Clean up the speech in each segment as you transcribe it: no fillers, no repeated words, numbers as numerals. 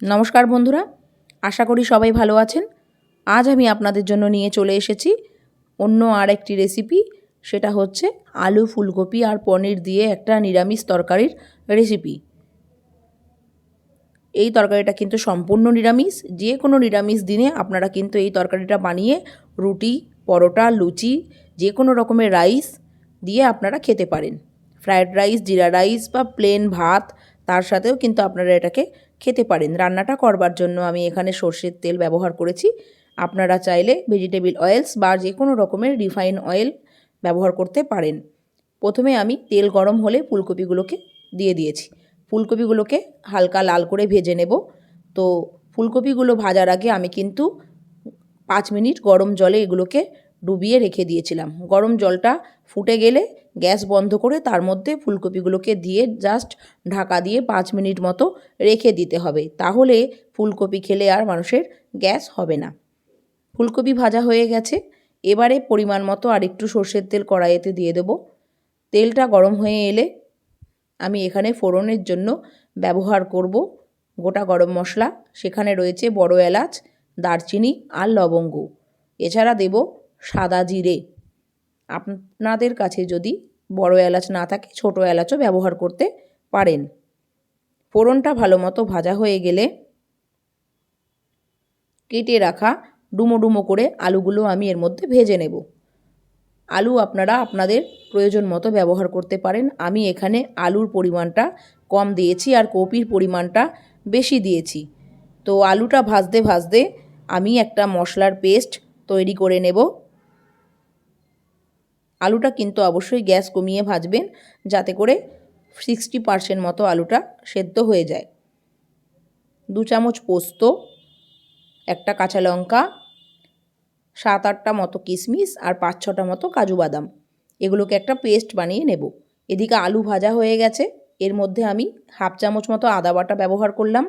নমস্কার বন্ধুরা, আশা করি সবাই ভালো আছেন। আজ আমি আপনাদের জন্য নিয়ে চলে এসেছি অন্য আর একটি রেসিপি। সেটা হচ্ছে আলু ফুলকপি আর পনির দিয়ে একটা নিরামিষ তরকারির রেসিপি। এই তরকারিটা কিন্তু সম্পূর্ণ নিরামিষ। যে কোনো নিরামিষ দিনে আপনারা কিন্তু এই তরকারিটা বানিয়ে রুটি, পরোটা, লুচি, যে কোনো রকমের রাইস দিয়ে আপনারা খেতে পারেন। ফ্রায়েড রাইস, জিরা রাইস বা প্লেন ভাত, তার সাথেও কিন্তু আপনারা এটাকে খেতে পারেন। রান্নাটা করবার জন্য আমি এখানে সর্ষের তেল ব্যবহার করেছি। আপনারা চাইলে ভেজিটেবল অয়েলস বা যে কোনো রকমের রিফাইন অয়েল ব্যবহার করতে পারেন। প্রথমে আমি তেল গরম হলে ফুলকপিগুলোকে দিয়ে দিয়েছি। ফুলকপিগুলোকে হালকা লাল করে ভেজে নেব। তো ফুলকপিগুলো ভাজার আগে আমি কিন্তু 5 মিনিট গরম জলে এগুলোকে ডুবিয়ে রেখে দিয়েছিলাম। গরম জলটা ফুটে গেলে গ্যাস বন্ধ করে তার মধ্যে ফুলকপিগুলোকে দিয়ে জাস্ট ঢাকা দিয়ে 5 মিনিট মতো রেখে দিতে হবে। তাহলে ফুলকপি খেলে আর মানুষের গ্যাস হবে না। ফুলকপি ভাজা হয়ে গেছে। এবারে পরিমাণ মতো আর একটু সর্ষের তেল কড়াইতে দিয়ে দেবো। তেলটা গরম হয়ে এলে আমি এখানে ফোড়নের জন্য ব্যবহার করব গোটা গরম মশলা। সেখানে রয়েছে বড় এলাচ, দারচিনি আর লবঙ্গ। এছাড়া দেব সাদা জিরে। আপনাদের কাছে যদি বড় এলাচ না থাকে ছোট এলাচও ব্যবহার করতে পারেন। ফোড়নটা ভালো মতো ভাজা হয়ে গেলে কেটে রাখা ডুমো ডুমো করে আলুগুলো আমি এর মধ্যে ভেজে নেব। আলু আপনারা আপনাদের প্রয়োজন মতো ব্যবহার করতে পারেন। আমি এখানে আলুর পরিমাণটা কম দিয়েছি আর কপির পরিমাণটা বেশি দিয়েছি। তো আলুটা ভাজতে ভাজতে আমি একটা মশলার পেস্ট তৈরি করে নেব। আলুটা কিন্তু অবশ্যই গ্যাস কমিয়ে ভাজবেন, যাতে করে 60% মতো আলুটা সেদ্ধ হয়ে যায়। 2 চামচ পোস্ত, একটা কাঁচা লঙ্কা, 7-8টা মতো কিশমিশ আর 5-6টা মতো কাজু বাদাম, এগুলোকে একটা পেস্ট বানিয়ে নেব। এদিকে আলু ভাজা হয়ে গেছে। এর মধ্যে আমি 1/2 চামচ মতো আদা বাটা ব্যবহার করলাম।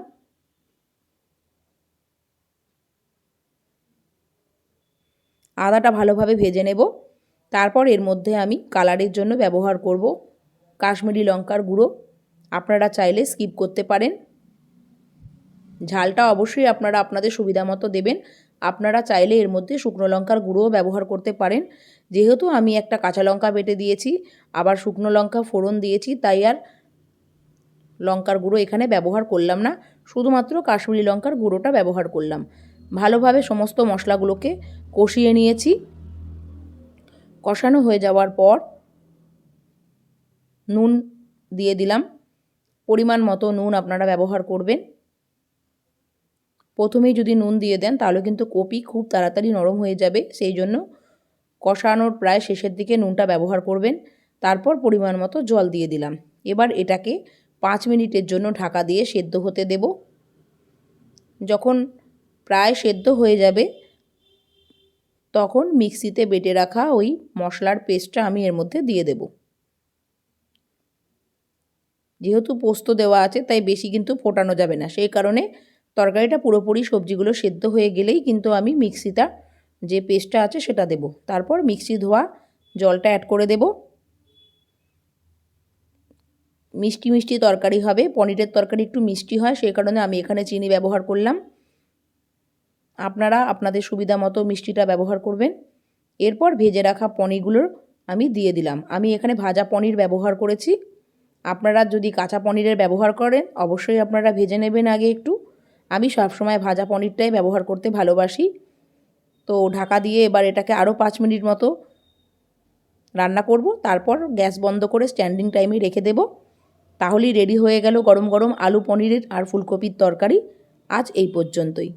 আদাটা ভালোভাবে ভেজে নেব। তারপর এর মধ্যে আমি কালারের জন্য ব্যবহার করব কাশ্মীরি লঙ্কার গুঁড়ো। আপনারা চাইলে স্কিপ করতে পারেন। ঝালটা অবশ্যই আপনারা আপনাদের সুবিধা মতো দেবেন। আপনারা চাইলে এর মধ্যে শুকনো লঙ্কার গুঁড়োও ব্যবহার করতে পারেন। যেহেতু আমি একটা কাঁচা লঙ্কা বেটে দিয়েছি, আবার শুকনো লঙ্কা ফোড়ন দিয়েছি, তাই আর লঙ্কার গুঁড়ো এখানে ব্যবহার করলাম না। শুধুমাত্র কাশ্মীরি লঙ্কার গুঁড়োটা ব্যবহার করলাম। ভালোভাবে সমস্ত মশলাগুলোকে কষিয়ে নিয়েছি। কষানো হয়ে যাওয়ার পর নুন দিয়ে দিলাম। পরিমাণ মতো নুন আপনারা ব্যবহার করবেন। প্রথমেই যদি নুন দিয়ে দেন তাহলে কিন্তু কপি খুব তাড়াতাড়ি নরম হয়ে যাবে। সেই জন্য কষানোর প্রায় শেষের দিকে নুনটা ব্যবহার করবেন। তারপর পরিমাণ মতো জল দিয়ে দিলাম। এবার এটাকে 5 মিনিটের জন্য ঢাকা দিয়ে সেদ্ধ হতে দেব। যখন প্রায় সেদ্ধ হয়ে যাবে তখন মিক্সিতে বেটে রাখা ওই মশলার পেস্টটা আমি এর মধ্যে দিয়ে দেব। যেহেতু পোস্ত দেওয়া আছে তাই বেশি কিন্তু ফোটানো যাবে না। সেই কারণে তরকারিটা পুরোপুরি সবজিগুলো সেদ্ধ হয়ে গেলেই কিন্তু আমি মিক্সিটা যে পেস্টটা আছে সেটা দেব। তারপর মিক্সি ধোয়া জলটা অ্যাড করে দেব। মিষ্টি মিষ্টি তরকারি হবে। পনিরের তরকারি একটু মিষ্টি হয়, সেই কারণে আমি এখানে চিনি ব্যবহার করলাম। আপনারা আপনাদের সুবিধা মতো মিষ্টিটা ব্যবহার করবেন। এরপর ভেজে রাখা পনিরগুলো আমি দিয়ে দিলাম। আমি এখানে ভাজা পনির ব্যবহার করেছি। আপনারা যদি কাঁচা পনিরের ব্যবহার করেন অবশ্যই আপনারা ভেজে নেবেন আগে একটু। আমি সবসময় ভাজা পনিরটাই ব্যবহার করতে ভালোবাসি। তো ঢাকা দিয়ে এবার এটাকে আরও 5 মিনিট মতো রান্না করব। তারপর গ্যাস বন্ধ করে স্ট্যান্ডিং টাইমে রেখে দেব। তাহলেই রেডি হয়ে গেল গরম গরম আলু পনিরের আর ফুলকপির তরকারি। আজ এই পর্যন্তই।